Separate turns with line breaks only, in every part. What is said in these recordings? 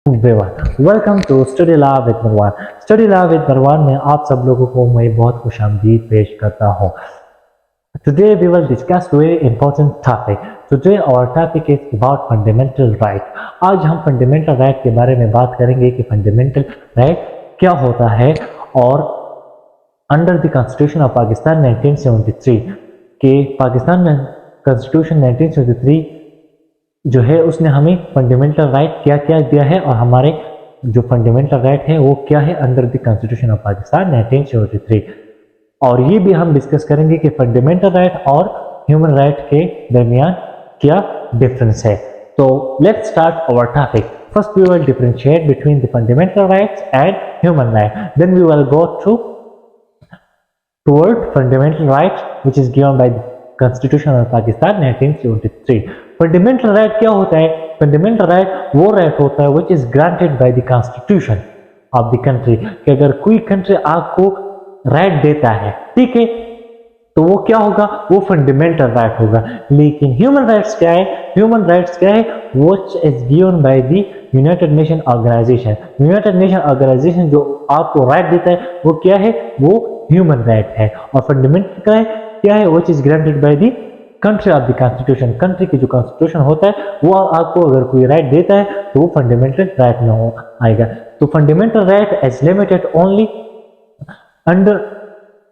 Welcome to study law with Marwan. Study law with Marwan में आप सब लोगों को मैं बहुत खुशामदीद पेश करता हूँ। Today we will discuss very important topic. Today our topic is about fundamental right. आज हम fundamental right के बारे में बात करेंगे कि fundamental right क्या होता है और under the constitution of Pakistan 1973 के पाकिस्तान में कॉन्स्टिट्यूशन 1973 जो है उसने हमें फंडामेंटल राइट क्या क्या दिया है और हमारे जो फंडामेंटल राइट है वो क्या है under the constitution of Pakistan 1973। और ये भी हम डिस्कस करेंगे कि फंडामेंटल राइट और ह्यूमन राइट के दरमियान क्या डिफरेंस है। तो let's start our topic. First we will differentiate between the fundamental rights and human right, then we will go toward fundamental rights which is given by the Constitution of Pakistan 1973। Fundamental right क्या होता है? Fundamental right वो right होता है which is granted by the Constitution of the country, कि अगर कोई country आपको राइट देता है, ठीक है, तो वो क्या होगा? वो फंडामेंटल राइट होगा। लेकिन ह्यूमन राइट्स क्या है? ह्यूमन राइट्स क्या है? Which is given by the United Nation Organisation. United Nation Organisation जो आपको राइट देता है वो क्या है? वो ह्यूमन राइट है। और फंडामेंटल क्या है? Which is granted by the country of the constitution. Country की जो कॉन्स्टिट्यूशन होता है वो आपको अगर कोई राइट देता है तो वो फंडामेंटल राइट में आएगा। तो fundamental right is limited only under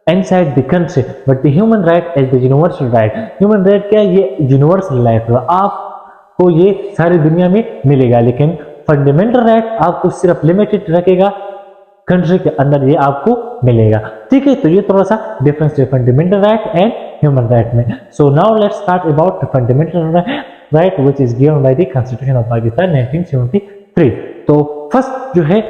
inside the country, but the human right is the universal right। human right क्या है? ये यूनिवर्सल राइट है, आपको ये सारी दुनिया में मिलेगा। लेकिन फंडामेंटल राइट आपको सिर्फ लिमिटेड रखेगा, कंट्री के अंदर ये आपको मिलेगा, ठीक है। तो ये थोड़ा सा डिफरेंस है fundamental right and human right में। So now let's start about the fundamental right which is given by the constitution of Pakistan 1973। तो फर्स्ट जो है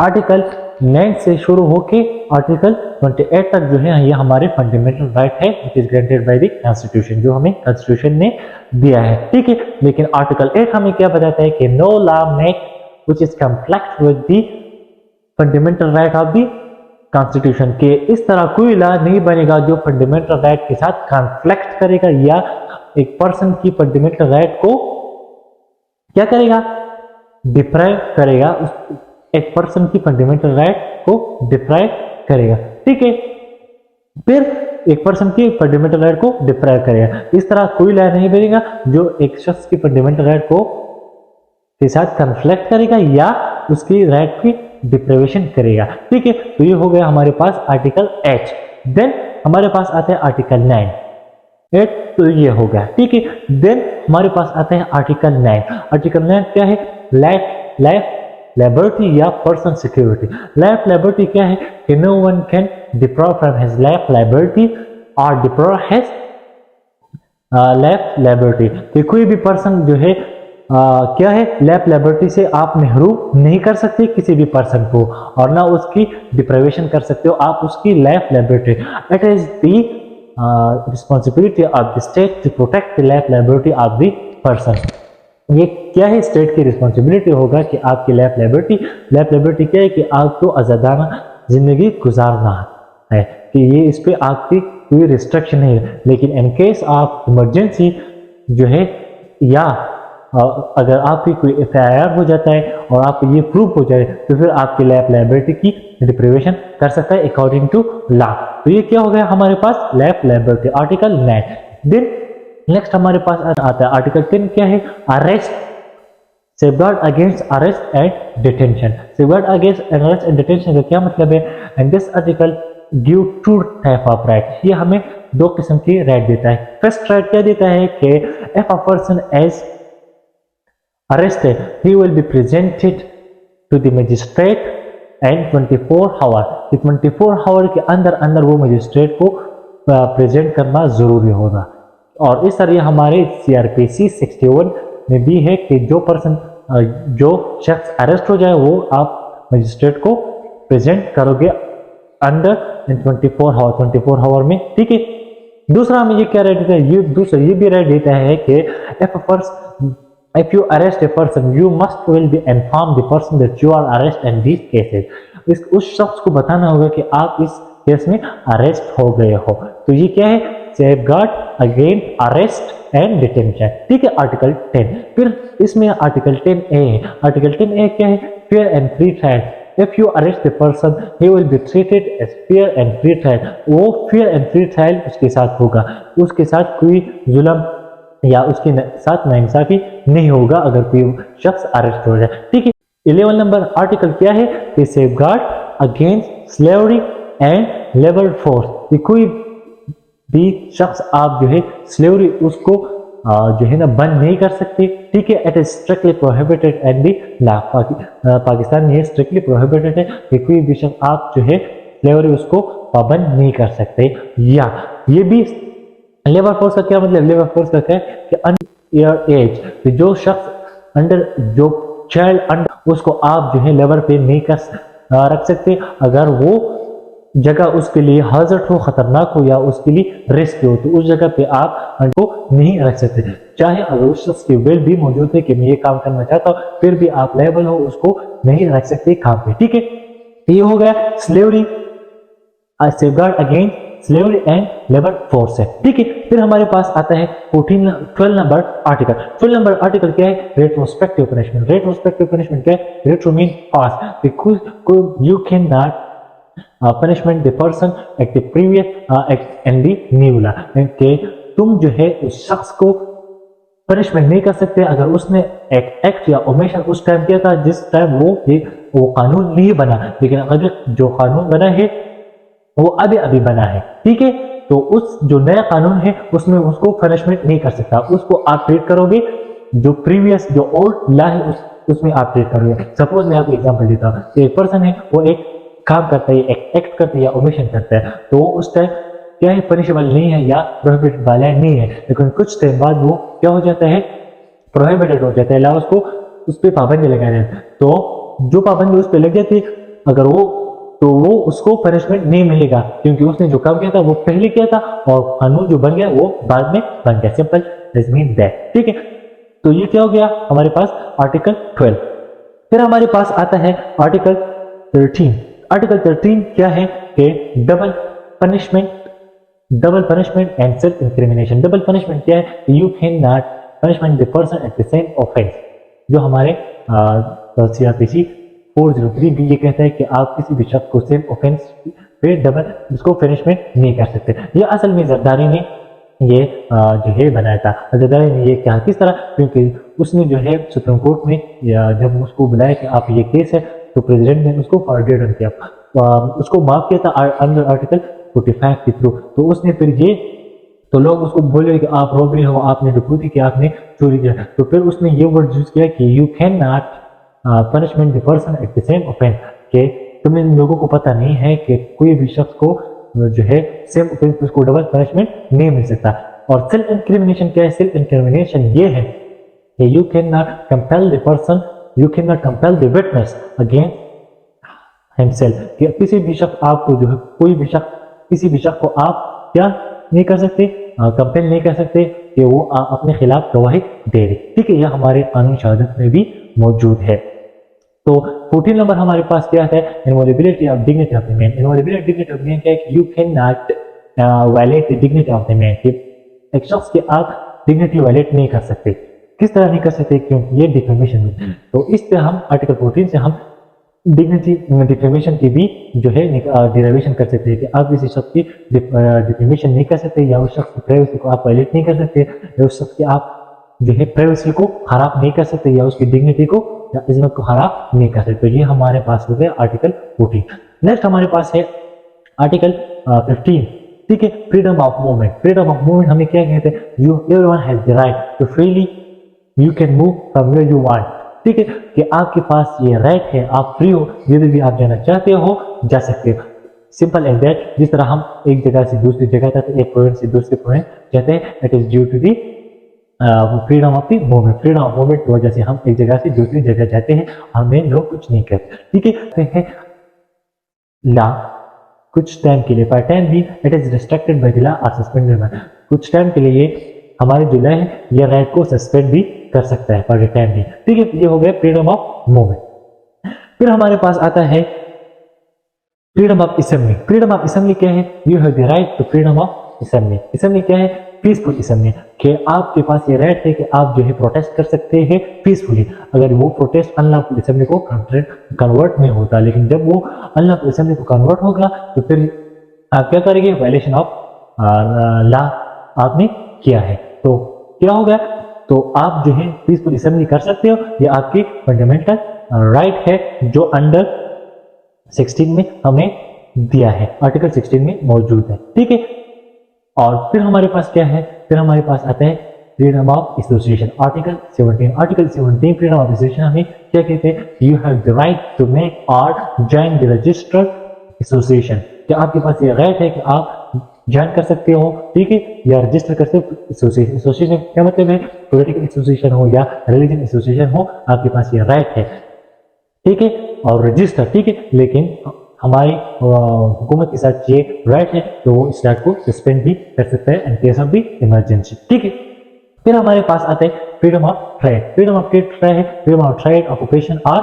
आर्टिकल 9 से शुरू होके आर्टिकल 28 तक जो है ये हमारे फंडामेंटल राइट है which is granted by the constitution, जो हमें कॉन्स्टिट्यूशन ने दिया है, ठीक है। लेकिन आर्टिकल 8 हमें क्या बताता है कि no law make which is conflict with the fundamental right of the constitution, के इस तरह कोई लॉ नहीं बनेगा जो फंडामेंटल राइट के साथ कॉन्फ्लिक्ट करेगा या एक पर्सन की फंडामेंटल राइट को क्या करेगा? डिप्राइव करेगा, एक पर्सन की फंडामेंटल राइट को डिप्राइव करेगा, ठीक है। फिर एक पर्सन की फंडामेंटल राइट को डिप्राइव करेगा, इस तरह कोई लॉ नहीं बनेगा जो एक शख्स की फंडामेंटल राइट को के साथ कॉन्फ्लिक्ट करेगा या उसकी राइट की डिप्राइवेशन करेगा, ठीक है। तो ये हो गया हमारे पास आर्टिकल 8। देन हमारे पास आता है आर्टिकल 9 8, तो ये हो गया, ठीक है। देन हमारे पास आता है आर्टिकल 9। आर्टिकल 9 क्या है? लाइफ लिबर्टी या पर्सन सिक्योरिटी। लाइफ लिबर्टी क्या है? कि no one can deprive from his life liberty और डिप्राइव हिज लाइफ लिबर्टी। तो कोई भी पर्सन जो है क्या है? लाइफ लिबर्टी से आप महरूम नहीं कर सकते किसी भी पर्सन को, और ना उसकी डिप्राइवेशन कर सकते हो आप उसकी life liberty. It is the responsibility of the state to protect the life liberty of the person. ये क्या है? स्टेट की रिस्पॉन्सिबिलिटी होगा कि आपकी लाइफ लिबर्टी क्या है? कि आपको आज़ादाना जिंदगी गुजारना है, कि ये इस पे आपकी कोई रिस्ट्रिक्शन नहीं है। लेकिन इन केस ऑफ इमरजेंसी जो है या अगर आपकी कोई FIR हो जाता है और आपको ये प्रूफ हो जाए तो फिर आपकी लाइफ लिबर्टी की डिप्राइवेशन कर सकता है अकॉर्डिंग टू लॉ। तो ये क्या हो गया हमारे पास? Life liberty, article 9। Then next हमारे पास आता है आर्टिकल 10। क्या है? Arrest, safeguard against arrest and detention. Safeguard against arrest and detention का क्या मतलब है? And this article give to type of right. ये हमें दो किस्म की राइट देता है। फर्स्ट राइट क्या देता है कि if a person is arrested he will be presented to the magistrate and 24 hour, कि 24 आवर के अंदर वो मजिस्ट्रेट को प्रेजेंट करना जरूरी होगा। और इस तरह हमारे CRPC 61 में भी है कि जो शख्स अरेस्ट हो जाए वो आप मजिस्ट्रेट को प्रेजेंट करोगे अंडर 24 आवर में, ठीक है। दूसरा हमें ये क्या राइट देता है? ये भी राइट देता है कि if you arrest a person you must will be inform the person that you are arrested in these cases। उस शख्स को बताना होगा कि आप इस केस में अरेस्ट हो गए हो। तो ये क्या है? Safe guard against arrest and detention. ठीक है, आर्टिकल 10। फिर इसमें आर्टिकल 10A है। आर्टिकल 10A क्या है? Fair and free trial. If you arrest the person, he will be treated as fair and free trial। वो fair and free trial उसके साथ होगा, उसके साथ कोई जुल्म या उसके साथ नाइंसाफी नहीं होगा अगर कोई शख्स अरेस्ट हो जाए। ठीक है, 11 नंबर आर्टिकल क्या है? कि safe guard against slavery and labour force. कि कोई भी शख्स आप जो है स्लेवरी उसको जो है ना बंद नहीं कर सकते। ठीक है, it is strictly prohibited and the law. Pakistan में स्ट्रिक्टली प्रोहिबिटेड है कि कोई भी शख्स आप जो है स्लेवरी उसको पाबंद नहीं कर सकते। या ये भी लेबर फोर्स का क्या मतलब? लेबर फोर्स का क्या है कि अंडर एज, जो शख्स अंडर, जो चाइल्ड अंडर, उसको आप जो है लेबर पे नहीं कर रख सकते अगर वो जगह उसके लिए हाजर्ड हो, खतरनाक हो या उसके लिए रिस्क हो, तो उस जगह पे आप उनको नहीं रख सकते। चाहे अगर उस शख्स की विल भी मौजूद है कि मैं ये काम करना चाहता हूँ, फिर भी आप लायबल हो, उसको नहीं रख सकते काम पे। ठीक है, ये हो गया slavery, safeguard against slavery and labour force है। ठीक है, फिर हमारे पास आता है 12 नंबर आर्टिकल। 12 नंबर आर्टिकल क्या है? Retrospective punishment. रेट्रोस्पेक्टिव पनिशमेंट क्या है? Retro mean past, because you can not punishment the person at the previous act and the new law। कि तुम जो है उस शख्स को पनिशमेंट नहीं कर सकते अगर उसने एक एक्ट या ओमिशन उस टाइम किया था जिस टाइम वो कानून नहीं बना, लेकिन अगर जो कानून बना है वो अभी बना है। ठीक है, तो उस जो नया कानून है उसमें उसको पनिशमेंट नहीं कर सकता, उसको आप ट्रीट करोगे जो प्रीवियस जो ओल्ड लॉ है उसमें आप ट्रीट करोगे। सपोज मैं आपको एग्जांपल देता हूँ, एक पर्सन है वो एक काम करता है, एक एक्ट करता है या ओमिशन करता है, तो उस टाइम क्या है? पनिशेबल नहीं है या प्रोहिबिटेड वाला नहीं है, लेकिन कुछ टाइम बाद वो क्या हो जाता है? प्रोहिबिटेड हो जाता है, ला उसको उस पर पाबंदी लगा देते हैं। तो जो पाबंदी उस पर लग जाती है अगर वो उसको पनिशमेंट नहीं मिलेगा, क्योंकि उसने जो काम किया था वो पहले किया था और कानून जो बन गया वो बाद में बन गया। Simple is mean that. ठीक है, तो ये क्या हो गया हमारे पास? आर्टिकल 12। फिर हमारे पास आता है आर्टिकल 13। आर्टिकल 13 क्या है? कि double punishment and self incrimination. Double punishment क्या है? You can not punishment the person at the same offence. जो हमारे सीआरपीसी 403 भी ये कहता है कि आप किसी भी शख्स को सेम ऑफेंस पे डबल इसको पनिशमेंट नहीं कर सकते। ये असल में जरदारी ने ये जो है बनाया था। जरदारी ने ये क्या किस तरह? क्योंकि उसने जो है सुप्रीम कोर्ट में जब उसको बुलाया कि आप ये केस है, तो प्रेसिडेंट ने उसको फॉरवर्ड किया, उसको माफ किया था अंडर आर्टिकल 45 के थ्रू। तो उसने फिर ये, तो लोग उसको बोले कि आप रॉबरी हो, आपने डकैती की, आपने चोरी किया, तो फिर उसने ये वर्ड यूज किया कि you can not punishment the person at the same offence. कि तुम इन लोगों को पता नहीं है कि कोई भी शख्स को जो है सेम ऑफेंस पे उसको डबल पनिशमेंट नहीं मिल सकता। और सेल्फ इंक्रिमिनेशन क्या है? सेल्फ इंक्रिमिनेशन ये है कि you can not compel the person, you can not compel the witness against himself. कि किसी भी शख्स आपको जो है, कोई भी शख्स किसी भी शख्स को आप क्या नहीं कर सकते? कंपेल नहीं कर सकते कि वो अपने खिलाफ गवाही दे दे। ठीक है, यह हमारे कानून शहादत में भी मौजूद है। तो 14 नंबर हमारे पास क्या है? Inviolability of dignity of the man. Inviolability dignity of the man क्या है? कि you can not violate the dignity of the man. एक शख्स की आप डिग्निटी वायलेट नहीं कर सकते। किस तरह नहीं कर सकते? क्योंकि ये डिफेमेशन है। तो इस पे हम आर्टिकल 14 से हम डिग्निटी डिफेमेशन की भी जो है डिराइवेशन कर सकते हैं कि आप किसी शख्स की डिफेमेशन नहीं कर सकते, या उस शख्स की प्राइवेसी को आप वायलेट नहीं कर सकते, या उस शख्स की आप जो है प्राइवेसी को खराब नहीं कर सकते, या उसकी डिग्निटी को या इज्जत को खराब नहीं कर सकते। ये हमारे पास हो गया आर्टिकल 14। नेक्स्ट हमारे पास है आर्टिकल 15। ठीक है, freedom of movement. Freedom of movement हमें क्या कहते हैं? You everyone has the right to freely you can move from where you want. ठीक है, कि आपके पास ये राइट है, आप फ्री हो, जिधर भी आप जाना चाहते हो जा सकते हो। Simple as that. जिस तरह हम एक जगह से दूसरी जगह जाते हैं, एक प्रोविंस से दूसरे प्रोविंस जाते हैं, it is due to the freedom of the movement. Freedom of movement की वजह से हम एक जगह से दूसरी जगह जाते हैं, हमें लोग कुछ नहीं कहते। ठीक है, लॉ कुछ टाइम के लिए, फॉर टाइम भी it is restricted by the law और सस्पेंडेड बाय, कुछ टाइम के लिए हमारे जो लॉ है ये राइट को सस्पेंड भी कर सकता है फॉर टाइम भी। ठीक है, ये हो गया फ्रीडम ऑफ मूवमेंट। फिर हमारे पास आता है freedom of assembly. Freedom of assembly क्या है? You have the right to freedom of assembly। assembly क्या है? पीसफुल assembly, कि आपके पास ये राइट है कि आप जो है प्रोटेस्ट कर सकते हैं पीसफुली। अगर वो प्रोटेस्ट अनलॉफुल assembly को कन्वर्ट नहीं होता, लेकिन जब वो अनलॉफुल assembly को कन्वर्ट होगा तो फिर आप क्या करेंगे? वायलेशन ऑफ लॉ आपने किया है, तो क्या होगा? तो आप जो है पीसफुल assembly कर सकते हो, ये आपकी फंडामेंटल राइट है जो अंडर 16 में हमें दिया है, आर्टिकल 16 में मौजूद है, ठीक है। और फिर हमारे पास क्या है? फिर हमारे पास आता है freedom of association, article 17। Article 17 freedom of association हमें क्या कहते हैं? You have the right to make और जॉइन द रजिस्टर्ड एसोसिएशन, क्या आपके पास ये राइट है कि आप ज्वाइन कर सकते हो, ठीक है, या रजिस्टर कर सकते हो एसोसिएशन। एसोसिएशन क्या मतलब है? पॉलिटिकल एसोसिएशन हो या रिलीजन एसोसिएशन हो, आपके पास ये राइट है, ठीक है, और रजिस्टर, ठीक है। लेकिन हमारी हुकूमत के साथ ये राइट है तो वो इस राइट को सस्पेंड भी कर सकता है in case of the emergency, ठीक है। फिर हमारे पास आते हैं freedom of trade. Freedom of trade क्या है? फ्रीडम ऑफ ट्रेड, ऑक्यूपेशन और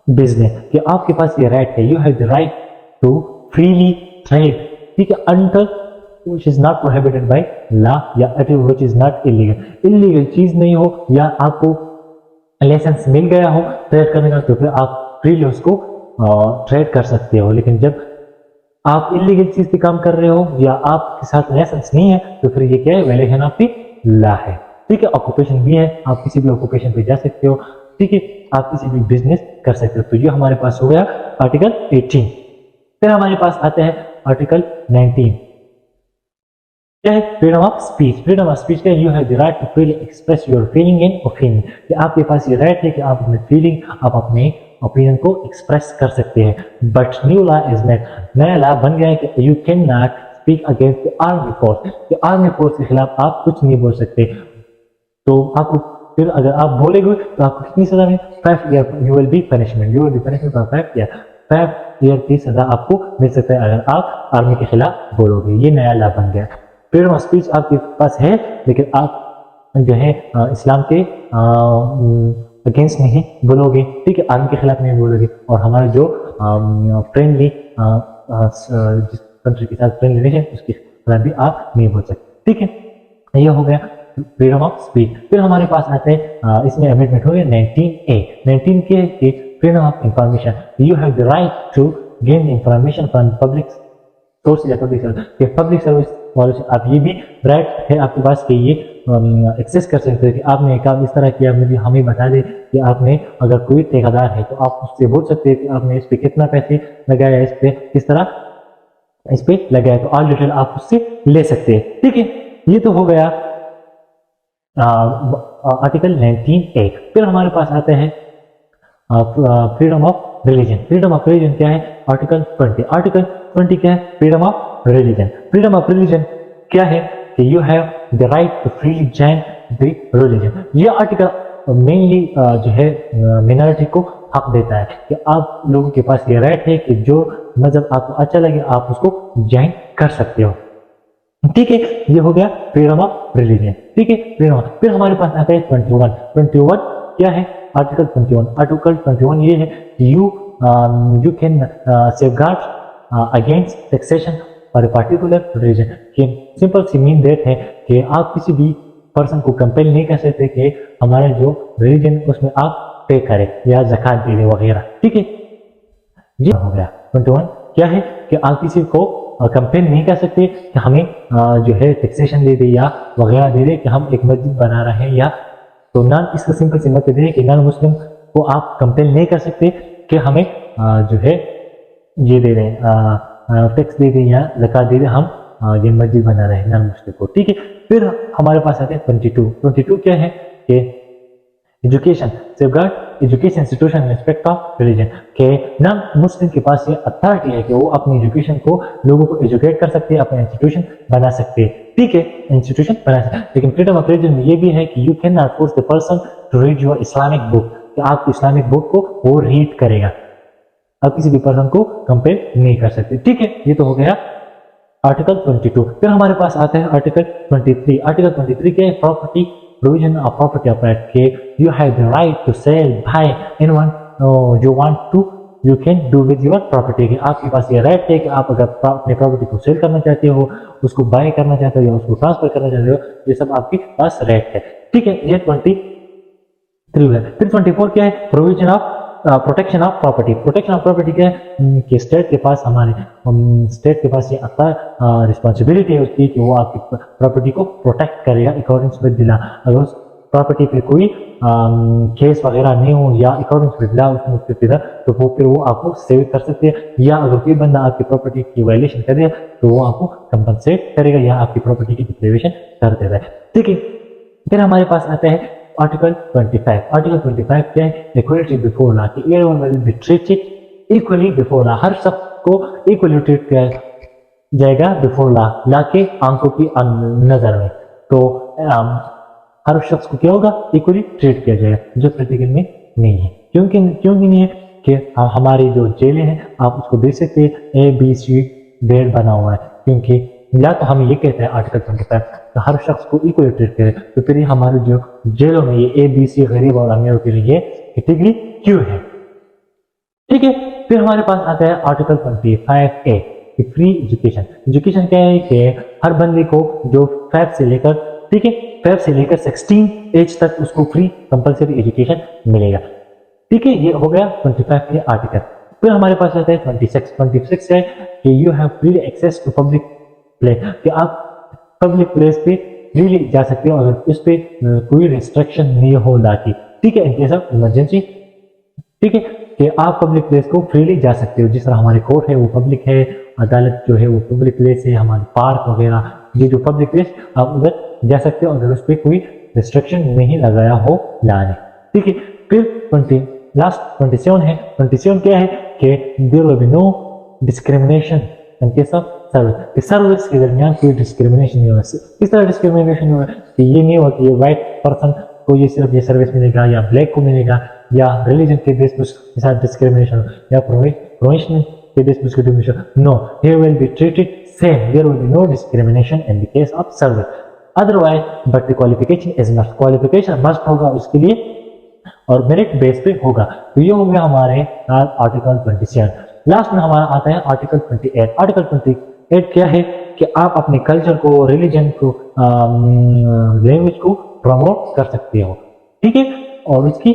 बिजनेस, कि आपके पास ये राइट है, you have the right to freely trade, ठीक है, under which is not prohibited by law या which is not illegal। Illegal चीज नहीं हो या आपको लाइसेंस मिल गया हो ट्रेड करने का, तो फिर आप फ्रीली उसको ट्रेड कर सकते हो। लेकिन जब आप इलीगल चीज पे काम कर रहे हो या आपके साथ लाइसेंस नहीं है, तो फिर ये क्या है? वायलेशन ऑफ द लॉ है, ठीक है। ऑक्यूपेशन भी है, आप किसी भी ऑक्यूपेशन पे जा सकते हो, ठीक है, आप किसी भी बिजनेस कर सकते हो। तो ये हमारे पास हो गया आर्टिकल 18। फिर हमारे पास आते हैं आर्टिकल 19, क्या है? Freedom of speech. Freedom of speech क्या है? You have the right to freely express your feeling and opinion, कि आपके पास ये राइट है कि आप अपने फीलिंग, आप अपने ओपिनियन को एक्सप्रेस कर सकते हैं। But new law is made, नया लॉ बन गया है कि you can not speak against the army force, कि आर्मी फोर्स के खिलाफ आप कुछ नहीं बोल सकते। तो आपको फिर अगर आप बोलेंगे तो आपको कितनी सजा में? 5 year you will be punishment, you will be punishment for 5 year. 5 year की सजा आपको मिल सकता है अगर आप आर्मी के खिलाफ बोलोगे। ये नया लॉ बन गया। फ्रीडम ऑफ स्पीच आपके पास है, लेकिन आप जो है इस्लाम के अगेंस्ट नहीं बोलोगे, ठीक है, आर्मी के खिलाफ नहीं बोलोगे। और हमारे जो फ्रेंडली जिस कंट्री के साथ फ्रेंडली रिलेशन, उसके खिलाफ भी आप नहीं बोल सकते, ठीक है। ये हो गया फ्रीडम ऑफ स्पीच। फिर हमारे पास आते हैं इसमें अमेंडमेंट हो गया 19A। 19 के freedom of information, you have the right to gain information from public sources या पब्लिक सर्विस वालों से। आप ये भी राइट है आपके पास कि ये एक्सेस कर सकते हैं कि आपने काम इस तरह किया, मुझे हमें बता दे कि आपने अगर कोई ठेकेदार है तो आप उससे बोल सकते हैं कि आपने इस पे कितना पैसे लगाया, इस पे किस तरह इस पे लगाया, तो ऑल डिटेल आप उससे ले सकते हैं, ठीक है। ये तो हो गया आर्टिकल 19A। फिर हमारे पास आते हैं freedom of religion. Freedom of religion क्या है? आर्टिकल 20। आर्टिकल 20 क्या है? Freedom of religion. Freedom of religion क्या है? कि you have the right to freely join the religion. ये आर्टिकल मेनली जो है मिनॉरिटी को हक देता है कि आप लोगों के पास ये राइट है कि जो मजहब आपको अच्छा लगे आप उसको ज्वाइन कर सकते हो, ठीक है। ये हो गया फ्रीडम ऑफ रिलीजन, ठीक है, फ्रीडम। फिर हमारे पास आता है 21। 21 क्या है? आर्टिकल 21। आर्टिकल 21 ये है you can safeguard against taxation for a particular religion. Simple सी मीन दैट है कि आप किसी भी पर्सन को कंपेल नहीं कर सकते कि हमारा जो रिलीजन उसमें आप पे करें या ज़कात दे दे वगैरह, ठीक है। ये हो गया 21 क्या है? कि आप किसी को कंपेल नहीं कर सकते कि हमें जो है टैक्सेशन दे दे या वगैरह दे दे कि हम एक मस्जिद बना रहे हैं, या तो नॉन, इसका सिंपल सी मतलब है कि नॉन मुस्लिम को आप कंपेल नहीं कर सकते कि हमें जो है ये दे दें, टैक्स दे दें या ज़कात दे दें, हम ये मस्जिद बना रहे हैं नॉन मुस्लिम को, ठीक है। फिर हमारे पास आते हैं 22। 22 क्या है? कि education, safeguard education institution respect of religion, के नॉन मुस्लिम के पास ये अथॉरिटी है कि वो अपनी एजुकेशन को लोगों को एजुकेट कर सकते हैं, अपने इंस्टीट्यूशन बना सकते हैं, ठीक है, इंस्टीट्यूशन बना सकते हैं। लेकिन फ्रीडम ऑफ रिलीजन में ये भी है कि you can not force the person to read your Islamic book, कि आप इस्लामिक बुक को वो रीड करेगा, आप किसी भी पर्सन को कंपेल नहीं कर सकते, ठीक है। ये तो हो गया आर्टिकल 22। फिर हमारे पास आता है आर्टिकल 23। आर्टिकल 23 के property provision of property of right, के you have the right to sell, buy anyone you want to you can do with your property, कि आपके पास ये राइट है कि आप अगर अपने प्रॉपर्टी को सेल करना चाहते हो, उसको बाय करना चाहते हो या उसको ट्रांसफर करना चाहते हो, ये सब आपके पास राइट है। ठीक है, ये 23 है। फिर 24 क्या है, provision of protection of property. Protection of property क्या है कि स्टेट के पास स्टेट के पास ये आता रिस्पॉन्सिबिलिटी है उसकी कि वो आपकी प्रॉपर्टी को प्रोटेक्ट करेगा अकॉर्डिंग विद लॉ। अगर उस प्रॉपर्टी पे कोई केस वगैरह नहीं हो या अकॉर्डिंग विद लॉ तो वो फिर वो आपको सेव कर सकते हैं, या अगर कोई बंदा आपकी प्रॉपर्टी की वायलेशन करे तो वो आपको कंपनसेट करेगा या आपकी प्रॉपर्टी की डिप्रिवेशन कर देता है। ठीक है, फिर हमारे पास आता है आर्टिकल 25। आर्टिकल 25 क्या है, इक्वलिटी बिफोर लॉ, कि everyone will be treated equally before law, हर सबको इक्वली ट्रीट किया जाएगा बिफोर लॉ के आंखों की नजर में। तो हर शख्स को क्या होगा, इक्वली ट्रीट किया जाएगा, जो प्रैक्टिकल में नहीं है। क्योंकि नहीं है कि हमारी जो जेलें हैं आप उसको देख सकते हैं ABC ग्रेड बना हुआ है, क्योंकि या तो हम ये कहते हैं आर्टिकल 25 तो हर शख्स को इक्वली ट्रीट करे, तो फिर हमारे जो जेलों में ये ABC गरीब और अमीरों के लिए कैटेगरी क्यों है। ठीक है, फिर हमारे पास आता है आर्टिकल 25A कि फ्री एजुकेशन। एजुकेशन क्या है कि हर बंदे को जो 5 से लेकर, ठीक है, 5 से लेकर 16 एज तक उसको फ्री कंपलसरी एजुकेशन मिलेगा। ठीक है, ये हो गया 25 के आर्टिकल। फिर हमारे पास आता है 26 है कि you have free access to public place, कि आप पब्लिक प्लेस पे फ्रीली जा सकते हो अगर उस पे कोई रिस्ट्रिक्शन नहीं हो लॉ की। ठीक है, इन केस ऑफ इमरजेंसी। ठीक है, कि आप पब्लिक प्लेस को फ्रीली जा सकते हो, जिस तरह हमारी कोर्ट है वो पब्लिक है, अदालत जो है वो पब्लिक प्लेस है, हमारे पार्क वगैरह ये जो पब्लिक प्लेस आप उधर जा सकते हो अगर उस पर कोई रिस्ट्रिक्शन नहीं लगाया हो लॉ ने। ठीक है, फिर लास्ट 27 है। 27 क्या है कि there will be no discrimination in case of service. Service के दरमियान कोई डिस्क्रिमिनेशन नहीं होगा। किस तरह डिस्क्रिमिनेशन होगा कि ये नहीं होगा कि ये व्हाइट पर्सन को ये सिर्फ ये सर्विस मिलेगा या ब्लैक को मिलेगा, या रिलीजन के बेस पर के साथ डिस्क्रिमिनेशन, या प्रोविजन के बेस पर discrimination. No, he will be treated same, there will be no discrimination in the case of service. Otherwise but the qualification is must, qualification must होगा उसके लिए और मेरिट बेस पे होगा। तो ये हो गया हमारे आर्टिकल 27। लास्ट में हमारा आता है आर्टिकल 28। आर्टिकल 28 क्या है कि आप अपने कल्चर को, रिलीजन को, लैंग्वेज को प्रमोट कर सकते हो। ठीक है, और उसकी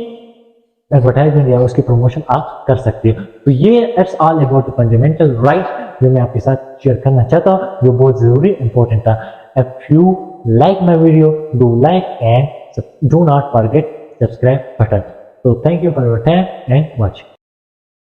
एडवर्टाइजमेंट या उसकी प्रमोशन आप कर सकते हो। तो ये it's all about the fundamental right जो मैं आपके साथ शेयर करना चाहता हूँ, जो बहुत जरूरी इंपॉर्टेंट था। If you like my video, do like and do not forget subscribe button. So thank you for your time and watching.